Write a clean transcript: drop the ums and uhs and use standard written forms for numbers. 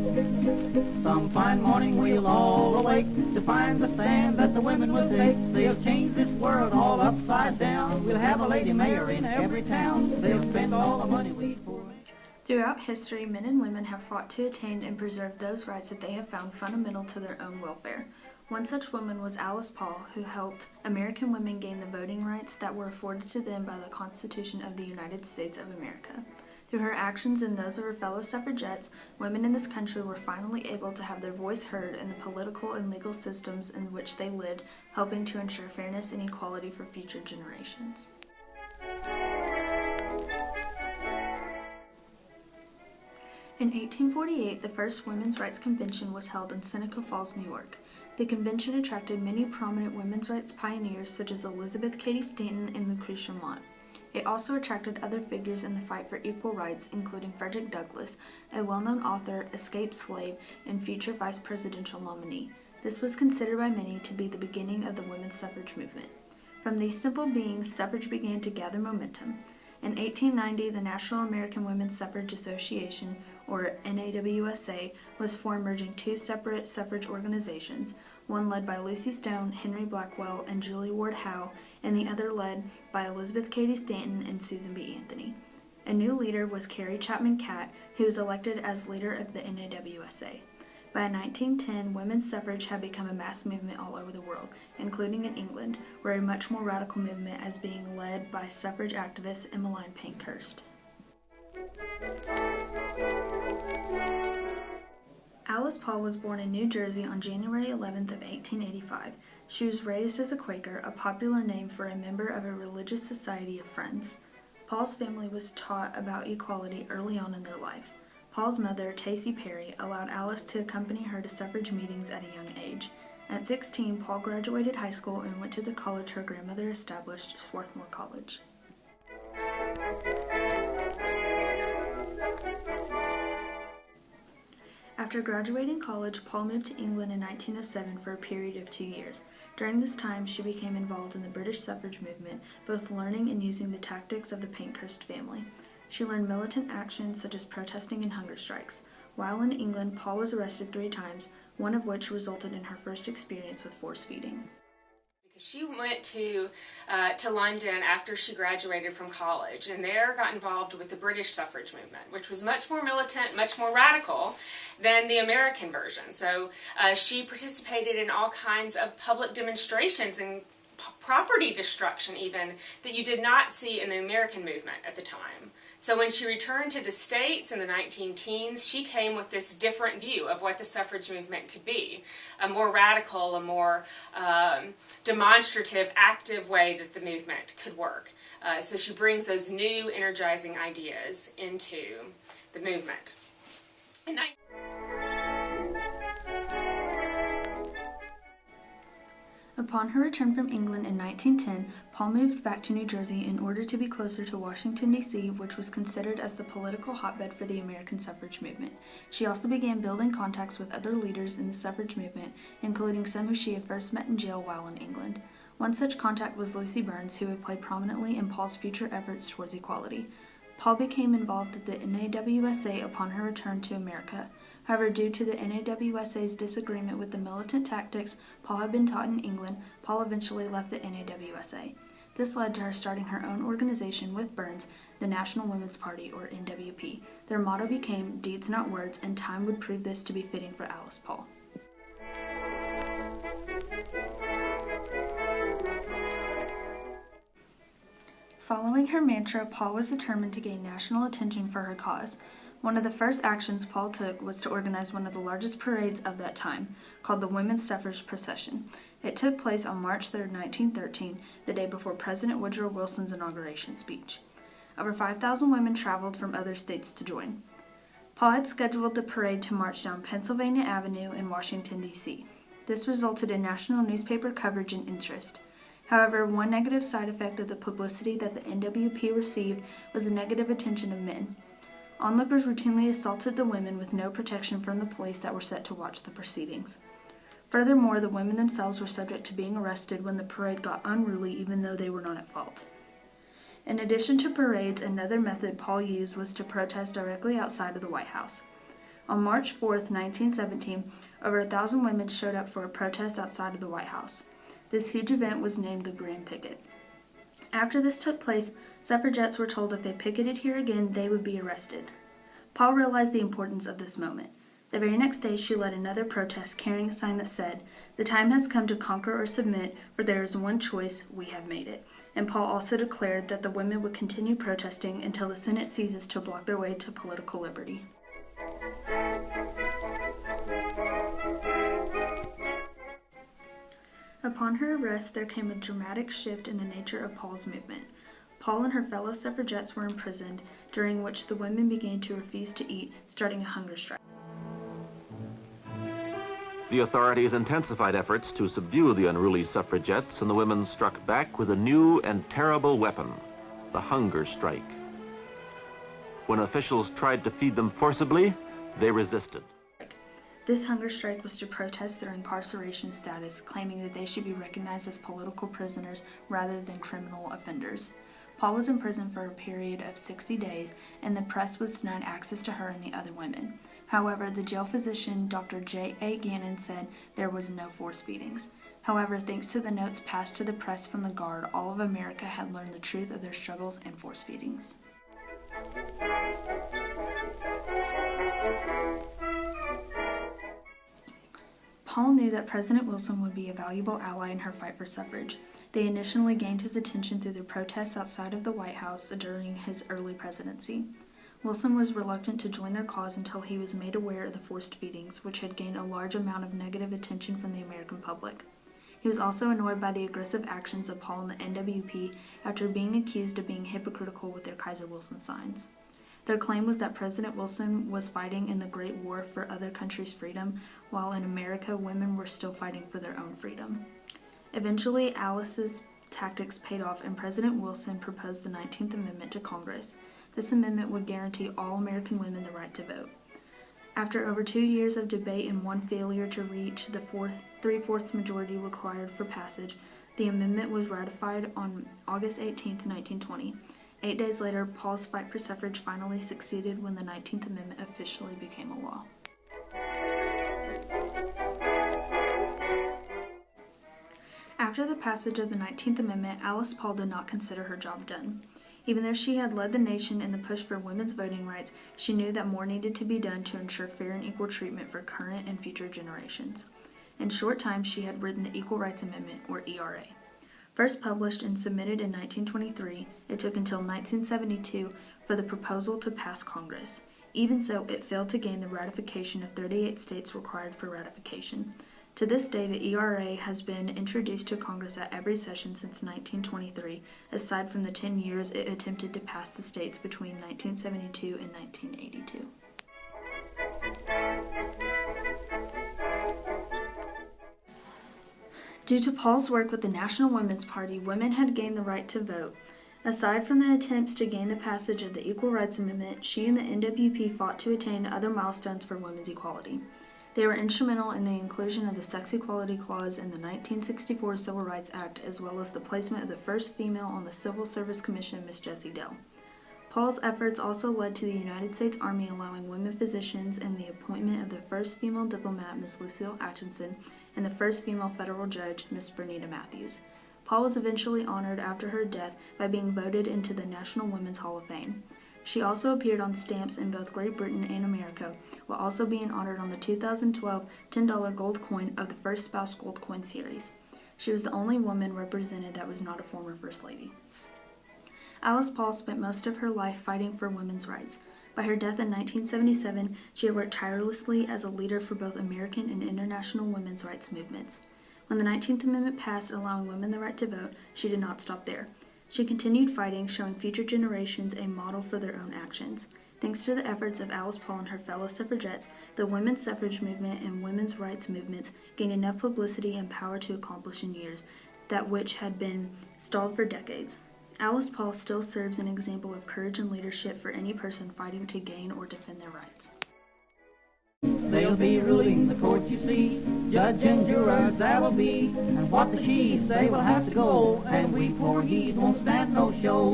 Some fine morning we'll all awake to find the stand that the women will take. They'll change this world all upside down. We'll have a lady mayor in every town. They'll spend all the money we poor men. Throughout history, men and women have fought to attain and preserve those rights that they have found fundamental to their own welfare. One such woman was Alice Paul, who helped American women gain the voting rights that were afforded to them by the Constitution of the United States of America. Through her actions and those of her fellow suffragettes, women in this country were finally able to have their voice heard in the political and legal systems in which they lived, helping to ensure fairness and equality for future generations. In 1848, the first Women's Rights Convention was held in Seneca Falls, New York. The convention attracted many prominent women's rights pioneers such as Elizabeth Cady Stanton and Lucretia Mott. It also attracted other figures in the fight for equal rights, including Frederick Douglass, a well-known author, escaped slave, and future vice presidential nominee. This was considered by many to be the beginning of the women's suffrage movement. From these simple beings, suffrage began to gather momentum. In 1890, the National American Women's Suffrage Association, or NAWSA, was formed, merging two separate suffrage organizations, one led by Lucy Stone, Henry Blackwell, and Julie Ward Howe, and the other led by Elizabeth Cady Stanton and Susan B. Anthony. A new leader was Carrie Chapman Catt, who was elected as leader of the NAWSA. By 1910, women's suffrage had become a mass movement all over the world, including in England, where a much more radical movement is being led by suffrage activist Emmeline Pankhurst. Alice Paul was born in New Jersey on January 11th of 1885. She was raised as a Quaker, a popular name for a member of a religious society of Friends. Paul's family was taught about equality early on in their life. Paul's mother, Tacy Perry, allowed Alice to accompany her to suffrage meetings at a young age. At 16, Paul graduated high school and went to the college her grandmother established, Swarthmore College. After graduating college, Paul moved to England in 1907 for a period of 2 years. During this time, she became involved in the British suffrage movement, both learning and using the tactics of the Pankhurst family. She learned militant actions such as protesting and hunger strikes. While in England, Paul was arrested 3 times, one of which resulted in her first experience with force feeding. She went to London after she graduated from college, and there got involved with the British suffrage movement, which was much more militant, much more radical than the American version. So she participated in all kinds of public demonstrations and property destruction even that you did not see in the American movement at the time. So when she returned to the States in the 19-teens, she came with this different view of what the suffrage movement could be, a more radical, a more demonstrative, active way that the movement could work. So she brings those new, energizing ideas into the movement. Upon her return from England in 1910, Paul moved back to New Jersey in order to be closer to Washington, D.C., which was considered as the political hotbed for the American suffrage movement. She also began building contacts with other leaders in the suffrage movement, including some who she had first met in jail while in England. One such contact was Lucy Burns, who would play prominently in Paul's future efforts towards equality. Paul became involved with the NAWSA upon her return to America. However, due to the NAWSA's disagreement with the militant tactics Paul had been taught in England, Paul eventually left the NAWSA. This led to her starting her own organization with Burns, the National Women's Party, or NWP. Their motto became "Deeds Not Words," and time would prove this to be fitting for Alice Paul. Following her mantra, Paul was determined to gain national attention for her cause. One of the first actions Paul took was to organize one of the largest parades of that time, called the Women's Suffrage Procession. It took place on March 3, 1913, the day before President Woodrow Wilson's inauguration speech. Over 5,000 women traveled from other states to join. Paul had scheduled the parade to march down Pennsylvania Avenue in Washington, D.C. This resulted in national newspaper coverage and interest. However, one negative side effect of the publicity that the NWP received was the negative attention of men. Onlookers routinely assaulted the women with no protection from the police that were set to watch the proceedings. Furthermore, the women themselves were subject to being arrested when the parade got unruly, even though they were not at fault. In addition to parades, another method Paul used was to protest directly outside of the White House. On March 4, 1917, over 1,000 women showed up for a protest outside of the White House. This huge event was named the Grand Picket. After this took place, suffragettes were told if they picketed here again, they would be arrested. Paul realized the importance of this moment. The very next day, she led another protest carrying a sign that said, "The time has come to conquer or submit, for there is one choice, we have made it." And Paul also declared that the women would continue protesting until the Senate ceases to block their way to political liberty. Upon her arrest, there came a dramatic shift in the nature of Paul's movement. Paul and her fellow suffragettes were imprisoned, during which the women began to refuse to eat, starting a hunger strike. The authorities intensified efforts to subdue the unruly suffragettes, and the women struck back with a new and terrible weapon, the hunger strike. When officials tried to feed them forcibly, they resisted. This hunger strike was to protest their incarceration status, claiming that they should be recognized as political prisoners rather than criminal offenders. Paul was in prison for a period of 60 days, and the press was denied access to her and the other women. However, the jail physician, Dr. J.A. Gannon, said there was no force feedings. However, thanks to the notes passed to the press from the Guard, all of America had learned the truth of their struggles and force feedings. Paul knew that President Wilson would be a valuable ally in her fight for suffrage. They initially gained his attention through their protests outside of the White House during his early presidency. Wilson was reluctant to join their cause until he was made aware of the forced feedings, which had gained a large amount of negative attention from the American public. He was also annoyed by the aggressive actions of Paul and the NWP after being accused of being hypocritical with their Kaiser Wilson signs. Their claim was that President Wilson was fighting in the Great War for other countries' freedom, while in America, women were still fighting for their own freedom. Eventually, Alice's tactics paid off, and President Wilson proposed the 19th Amendment to Congress. This amendment would guarantee all American women the right to vote. After over 2 years of debate and one failure to reach the 3/4 majority required for passage, the amendment was ratified on August 18, 1920. 8 days later, Paul's fight for suffrage finally succeeded when the 19th Amendment officially became a law. After the passage of the 19th Amendment, Alice Paul did not consider her job done. Even though she had led the nation in the push for women's voting rights, she knew that more needed to be done to ensure fair and equal treatment for current and future generations. In short time, she had written the Equal Rights Amendment, or ERA. First published and submitted in 1923, it took until 1972 for the proposal to pass Congress. Even so, it failed to gain the ratification of 38 states required for ratification. To this day, the ERA has been introduced to Congress at every session since 1923, aside from the 10 years it attempted to pass the states between 1972 and 1982. Due to Paul's work with the National Women's Party, women had gained the right to vote. Aside from the attempts to gain the passage of the Equal Rights Amendment, she and the NWP fought to attain other milestones for women's equality. They were instrumental in the inclusion of the Sex Equality Clause in the 1964 Civil Rights Act, as well as the placement of the first female on the Civil Service Commission, Miss Jessie Dell. Paul's efforts also led to the United States Army allowing women physicians and the appointment of the first female diplomat, Miss Lucille Atchison, and the first female federal judge, Miss Bernita Matthews. Paul was eventually honored after her death by being voted into the National Women's Hall of Fame. She also appeared on stamps in both Great Britain and America, while also being honored on the 2012 $10 gold coin of the First Spouse Gold Coin series. She was the only woman represented that was not a former First Lady. Alice Paul spent most of her life fighting for women's rights. By her death in 1977, she had worked tirelessly as a leader for both American and international women's rights movements. When the 19th Amendment passed allowing women the right to vote, she did not stop there. She continued fighting, showing future generations a model for their own actions. Thanks to the efforts of Alice Paul and her fellow suffragettes, the women's suffrage movement and women's rights movements gained enough publicity and power to accomplish in years that which had been stalled for decades. Alice Paul still serves an example of courage and leadership for any person fighting to gain or defend their rights. They'll be ruling the court, you see, judge and jurors that'll be, and what the she say will have to go, and we poor he's won't stand no show.